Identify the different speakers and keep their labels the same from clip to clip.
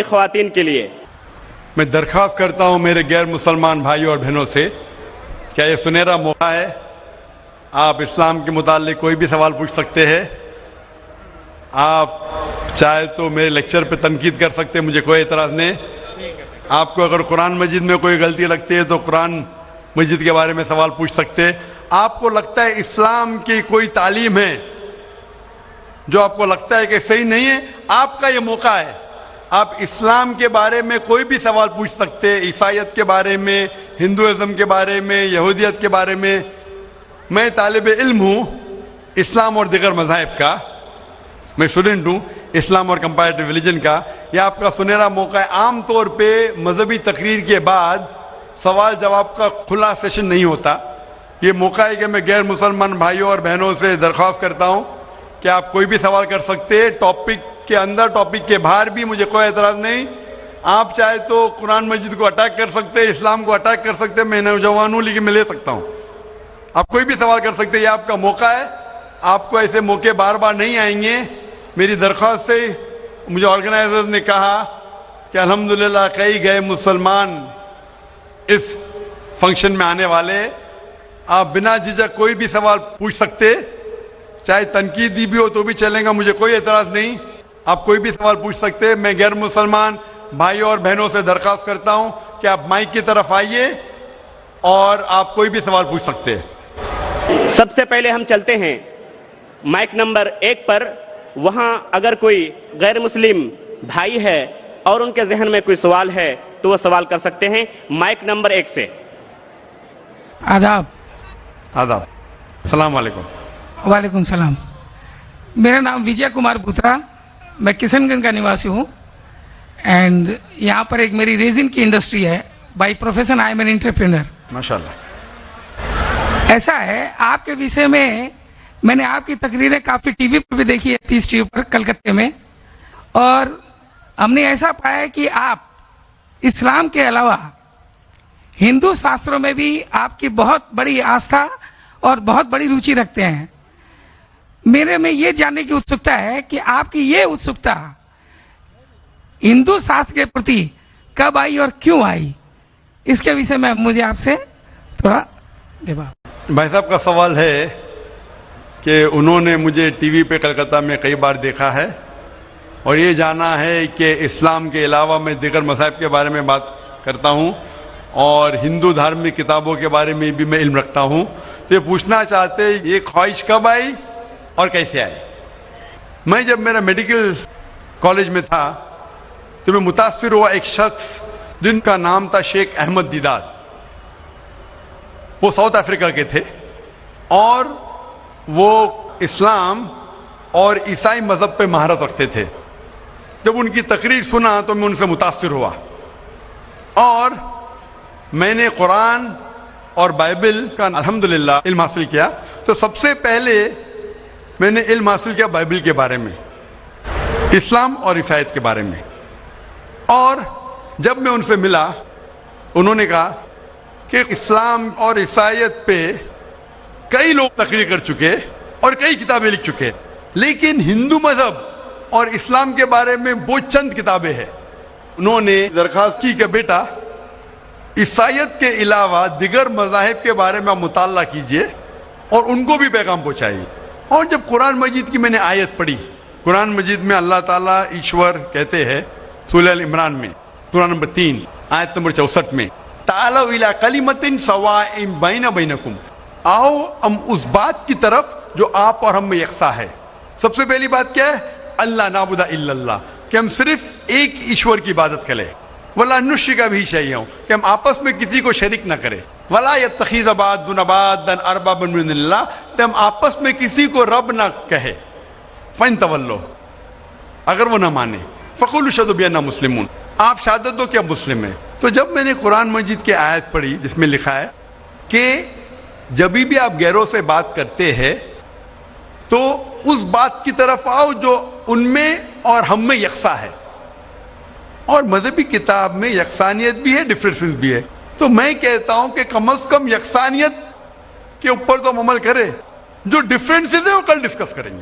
Speaker 1: خواتین کے لیے
Speaker 2: میں درخواست کرتا ہوں میرے غیر مسلمان بھائیوں اور بہنوں سے، کیا یہ سنہرا موقع ہے؟ آپ اسلام کے متعلق کوئی بھی سوال پوچھ سکتے ہیں. آپ چاہے تو میرے لیکچر پہ تنقید کر سکتے ہیں، مجھے کوئی اعتراض نہیں. آپ کو اگر قرآن مجید میں کوئی غلطی لگتی ہے تو قرآن مجید کے بارے میں سوال پوچھ سکتے. آپ کو لگتا ہے اسلام کی کوئی تعلیم ہے جو آپ کو لگتا ہے کہ صحیح نہیں ہے، آپ کا یہ موقع ہے. آپ اسلام کے بارے میں کوئی بھی سوال پوچھ سکتے، عیسائیت کے بارے میں، ہندوازم کے بارے میں، یہودیت کے بارے میں. میں طالب علم ہوں اسلام اور دیگر مذاہب کا، میں اسٹوڈنٹ ہوں اسلام اور کمپیریٹو ریلیجن کا. یہ آپ کا سنہرا موقع ہے. عام طور پہ مذہبی تقریر کے بعد سوال جواب کا کھلا سیشن نہیں ہوتا. یہ موقع ہے کہ میں غیر مسلمان بھائیوں اور بہنوں سے درخواست کرتا ہوں کہ آپ کوئی بھی سوال کر سکتے ہیں، ٹاپک کے اندر ٹاپک کے باہر بھی، مجھے کوئی اعتراض نہیں. آپ چاہے تو قرآن مجید کو اٹیک کر سکتے، اسلام کو اٹیک کر سکتے. میں نوجوان ہوں لیکن میں لے سکتا ہوں. آپ کوئی بھی سوال کر سکتے، یہ آپ کا موقع ہے. آپ کو ایسے موقع بار بار نہیں آئیں گے. میری درخواست ہے، مجھے آرگنائزرز نے کہا کہ الحمدللہ کئی گئے مسلمان اس فنکشن میں آنے والے. آپ بنا جھجک کوئی بھی سوال پوچھ سکتے، چاہے تنقیدی بھی ہو تو بھی چلے گا، مجھے کوئی اعتراض نہیں. آپ کوئی بھی سوال پوچھ سکتے. میں غیر مسلمان بھائیوں اور بہنوں سے درخواست کرتا ہوں کہ آپ مائک کی طرف آئیے اور آپ کوئی بھی سوال پوچھ سکتے.
Speaker 1: سب سے پہلے ہم چلتے ہیں مائک نمبر 1 پر. وہاں اگر کوئی غیر مسلم بھائی ہے اور ان کے ذہن میں کوئی سوال ہے تو وہ سوال کر سکتے ہیں. مائک نمبر 1 سے.
Speaker 3: آداب.
Speaker 2: آداب. السلام علیکم.
Speaker 3: وعلیکم السلام. میرا نام وجے کمار بھوترا، میں کشن گنج کا نواسی ہوں. اینڈ یہاں پر ایک میری ریزن کی انڈسٹری ہے. By profession I am an entrepreneur.
Speaker 2: ماشاءاللہ.
Speaker 3: ایسا ہے، آپ کے وشے میں نے آپ کی تقریریں کافی ٹی وی پر بھی دیکھی ہے، پیس ٹی وی پر کلکتے میں. اور ہم نے ایسا پایا ہے کہ آپ اسلام کے علاوہ ہندو شاستروں میں بھی آپ کی بہت بڑی آستھا اور بہت بڑی روچی رکھتے ہیں. میرے میں یہ جاننے کی اتسکتا ہے کہ آپ کی یہ اتسکتا ہندو شاستر کے پرتی کب آئی اور کیوں آئی، اس کے وشے میں مجھے آپ سے تھوڑا
Speaker 2: بھائی صاحب کا سوال ہے کہ انہوں نے مجھے ٹی وی پہ کلکتہ میں کئی بار دیکھا ہے اور یہ جانا ہے کہ اسلام کے علاوہ میں دیگر مذاہب کے بارے میں بات کرتا ہوں اور ہندو دھارمک کتابوں کے بارے میں بھی میں علم رکھتا ہوں. تو یہ پوچھنا چاہتے یہ خواہش کب آئی اور کیسے آئی. میں جب میرا میڈیکل کالج میں تھا تو میں متاثر ہوا ایک شخص جن کا نام تھا شیخ احمد دیدار. وہ ساؤتھ افریقہ کے تھے اور وہ اسلام اور عیسائی مذہب پہ مہارت رکھتے تھے. جب ان کی تقریر سنا تو میں ان سے متاثر ہوا اور میں نے قرآن اور بائبل کا الحمدللہ علم حاصل کیا. تو سب سے پہلے میں نے علم حاصل کیا بائبل کے بارے میں، اسلام اور عیسائیت کے بارے میں. اور جب میں ان سے ملا انہوں نے کہا کہ اسلام اور عیسائیت پہ کئی لوگ تقریر کر چکے اور کئی کتابیں لکھ چکے، لیکن ہندو مذہب اور اسلام کے بارے میں بہت چند کتابیں ہیں. انہوں نے درخواست کی کہ بیٹا عیسائیت کے علاوہ دیگر مذاہب کے بارے میں مطالعہ کیجئے اور ان کو بھی پیغام پہنچائیے. اور جب قرآن مجید کی میں نے آیت پڑھی، قرآن مجید میں اللہ تعالیٰ ایشور کہتے ہیں سورہ ال عمران میں سورہ نمبر 3 آیت نمبر 64 میں تعالوا الی کلمۃ سواء بین بینکم، آؤ ہم اس بات کی طرف جو آپ اور ہم میں یکساں ہے. سب سے پہلی بات کیا ہے؟ اللہ نعبد الا اللہ، کہ ہم صرف ایک ایشور کی عبادت کریں. ولا نشرک بہ شیئا، کہ ہم آپس میں کسی کو شریک نہ کریں. ولا یتخذ بعضنا بعضا اربابا من اللہ، کہ ہم آپس میں کسی کو رب نہ کہے. فَإِن تَوَلَّوْا، اگر وہ نہ مانے، فَقُولُوا اشْهَدُوا بِأَنَّا مُسْلِمُونَ، آپ شہادت دو کہ ہم مسلم ہیں. تو جب میں نے قرآن مجید کی آیت پڑھی جس میں لکھا ہے کہ جب بھی آپ غیروں سے بات کرتے ہیں تو اس بات کی طرف آؤ جو ان میں اور ہم میں یکساں ہے. اور مذہبی کتاب میں یکسانیت بھی ہے، ڈفرینسز بھی ہے. تو میں کہتا ہوں کہ کم از کم یکسانیت کے اوپر تو ہم عمل کریں. جو ڈفرینسز ہیں وہ کل ڈسکس کریں گے.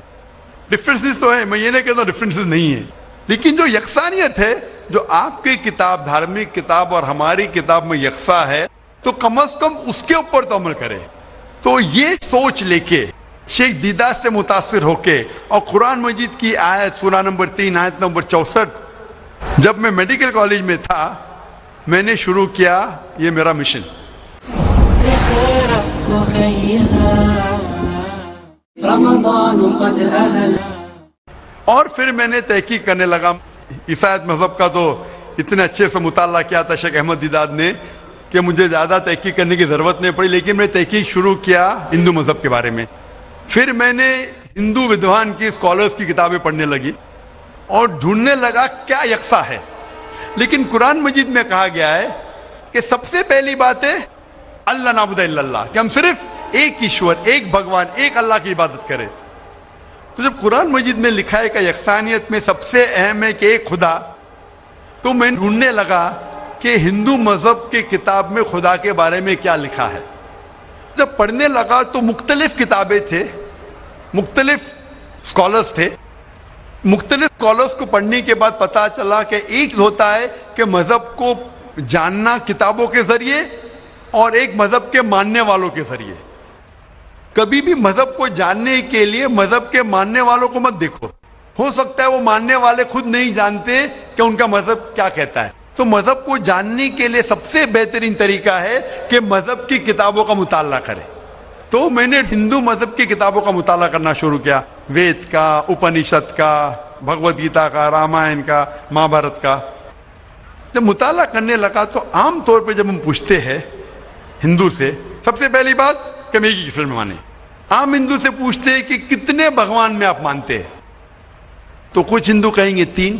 Speaker 2: ڈفرینسز تو ہے، میں یہ نہیں کہتا ڈفرینسز نہیں ہے، لیکن جو یکسانیت ہے جو آپ کی کتاب دھارمک کتاب اور ہماری کتاب میں یکساں ہے تو کم از کم اس کے اوپر تو عمل کرے. تو یہ سوچ لے کے شیخ دیدہ سے متاثر ہو کے اور قرآن مجید کی آیت سورہ نمبر 3 آیت نمبر 64 جب میں میڈیکل کالج میں تھا میں نے شروع کیا یہ میرا مشن. اور پھر میں نے تحقیق کرنے لگا. عیسائیت مذہب کا تو اتنے اچھے سے مطالعہ کیا تھا شیخ احمد دیداد نے کہ مجھے زیادہ تحقیق کرنے کی ضرورت نہیں پڑی, لیکن میں نے تحقیق شروع کیا ہندو مذہب کے بارے میں. پھر میں نے ہندو ودوان کی اسکالرس کی کتابیں پڑھنے لگی اور ڈھونڈنے لگا کیا یکساں ہے. لیکن قرآن مجید میں کہا گیا ہے کہ سب سے پہلی بات ہے اللہ نعبد الا اللہ, کہ ہم صرف ایک ایشور, ایک بھگوان, ایک اللہ کی عبادت کریں. تو جب قرآن مجید میں لکھا ہے کہ یکسانیت میں سب سے اہم ہے کہ ایک خدا, تو میں ڈھونڈنے لگا کہ ہندو مذہب کی کتاب میں خدا کے بارے میں کیا لکھا ہے. جب پڑھنے لگا تو مختلف کتابیں تھے, مختلف اسکالرس تھے. مختلف اسکالرس کو پڑھنے کے بعد پتا چلا کہ ایک ہوتا ہے کہ مذہب کو جاننا کتابوں کے ذریعے اور ایک مذہب کے ماننے والوں کے ذریعے. کبھی بھی مذہب کو جاننے کے لیے مذہب کے ماننے والوں کو مت دیکھو, ہو سکتا ہے وہ ماننے والے خود نہیں جانتے کہ ان کا مذہب کیا کہتا ہے. تو مذہب کو جاننے کے لیے سب سے بہترین طریقہ ہے کہ مذہب کی کتابوں کا مطالعہ کرے. تو میں نے ہندو مذہب کی کتابوں کا مطالعہ کرنا شروع کیا, وید کا, اپنشد کا, بھگوت گیتا کا, رامائن کا, مہابھارت کا. جب مطالعہ کرنے لگا تو عام طور پہ جب ہم پوچھتے ہیں ہندو سے, سب سے پہلی بات کہ میں ایک ایشور میں مانے. عام ہندو سے پوچھتے ہیں کہ کتنے بھگوان میں آپ مانتے ہیں, تو کچھ ہندو کہیں گے 3,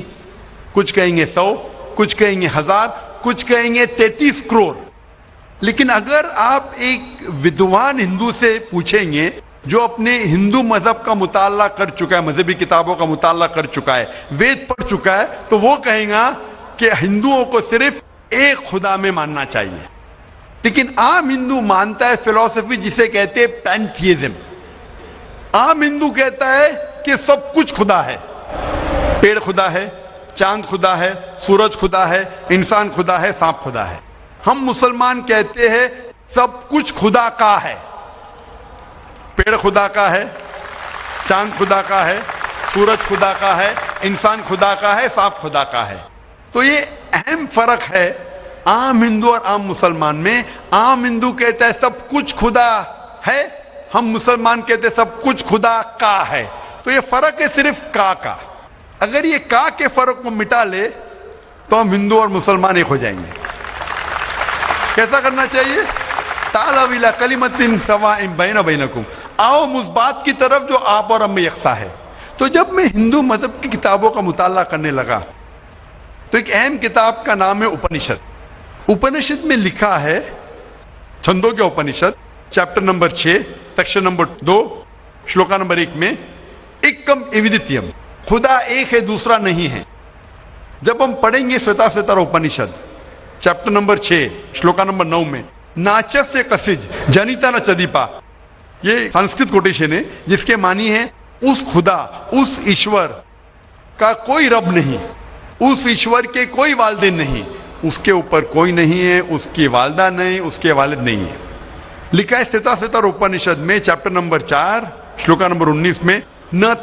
Speaker 2: کچھ کہیں گے 100, کچھ کہیں گے 1000, کچھ کہیں گے 33 کروڑ. لیکن اگر آپ ایک ودوان ہندو سے پوچھیں گے جو اپنے ہندو مذہب کا مطالعہ کر چکا ہے, مذہبی کتابوں کا مطالعہ کر چکا ہے, وید پڑھ چکا ہے, تو وہ کہیں گا کہ ہندوؤں کو صرف ایک خدا میں ماننا چاہیے. لیکن عام ہندو مانتا ہے فلسفی جسے کہتے ہیں پینتھیزم. عام ہندو کہتا ہے کہ سب کچھ خدا ہے, پیڑ خدا ہے, چاند خدا ہے, سورج خدا ہے, انسان خدا ہے, سانپ خدا ہے. ہم مسلمان کہتے ہیں سب کچھ خدا کا ہے, پیڑ خدا کا ہے, چاند خدا کا ہے, سورج خدا کا ہے, انسان خدا کا ہے, سانپ خدا کا ہے. تو یہ اہم فرق ہے عام ہندو اور عام مسلمان میں. عام ہندو کہتا ہے سب کچھ خدا ہے, ہم مسلمان کہتے ہیں سب کچھ خدا کا ہے. تو یہ فرق ہے صرف کا. اگر یہ کا کے فرق کو مٹا لے تو ہم ہندو اور مسلمان ایک ہو جائیں گے. کیسا کرنا چاہیے؟ تعالوا الی کلمۃ سواء بین بینکم, آؤ اس بات کی طرف جو آپ اور ہم میں یکساں ہے. تو جب میں ہندو مذہب کی کتابوں کا مطالعہ کرنے لگا تو ایک اہم کتاب کا نام ہے اپنشد. اپنشد میں لکھا ہے, چھندوں کے Upanishad chapter number 6 section number 2 shloka number 1 میں ایکم ایودتیم, خدا ایک ہے دوسرا نہیں ہے. جب ہم پڑھیں گے سوتا ستر اپنشد چیپٹر نمبر 6 شلوکا نمبر 9 میں ناچس سے کسج جنیتا نہ چدیپا, یہ سنسکرت کوٹیشن ہے جس کے معنی ہے اس خدا, اس ایشور کا کوئی رب نہیں, اس ایشور کے کوئی والدین نہیں, اس کے اوپر کوئی نہیں ہے, اس کی والدہ نہیں, اس کے والد نہیں ہے. لکھا ہے ستا ستر اپنشد میں چیپٹر نمبر 4 شلوکا نمبر 19 میں نہ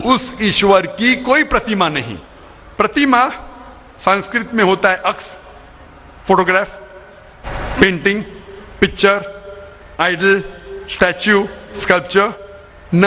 Speaker 2: اس ایشور کی کوئی پرتیما نہیں. پرتیما سنسکرت میں ہوتا ہے عکس, photograph, painting, picture, idol, statue, sculpture. نہ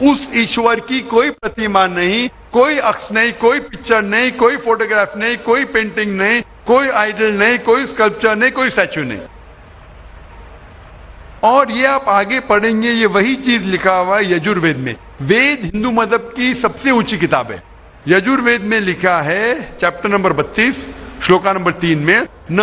Speaker 2: اس ایشور کی کوئی پرتیما نہیں, کوئی عکس نہیں, کوئی پکچر نہیں, کوئی فوٹوگراف نہیں, کوئی پینٹنگ نہیں, کوئی آئیڈل نہیں, کوئی اسکلپچر نہیں, کوئی اسٹیچو نہیں. اور یہ آپ آگے پڑھیں گے یہ وہی چیز لکھا ہوا ہے یجوروید میں. وید ہندو مذہب کی سب سے اونچی کتاب ہے. یجوروید میں لکھا ہے چیپٹر نمبر 32 شلوکا نمبر 3 میں نہ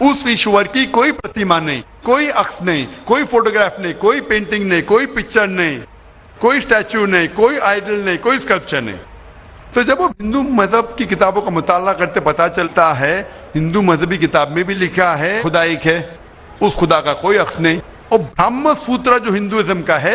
Speaker 2: اس ایشور کی کوئی پرتیما نہیں, کوئی عکس نہیں, کوئی فوٹوگراف نہیں, کوئی پینٹنگ نہیں, کوئی پکچر نہیں, کوئی اسٹیچو نہیں, کوئی آئیڈل نہیں, کوئی اسکلپچر نہیں. تو جب ہم ہندو مذہب کی کتابوں کا مطالعہ کرتے پتا چلتا ہے ہندو مذہبی کتاب میں بھی لکھا ہے خدا ایک ہے, اس خدا کا کوئی عکس نہیں. اور برہم سوتر جو ہندوازم کا ہے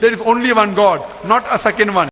Speaker 2: There is only one God, not a second one.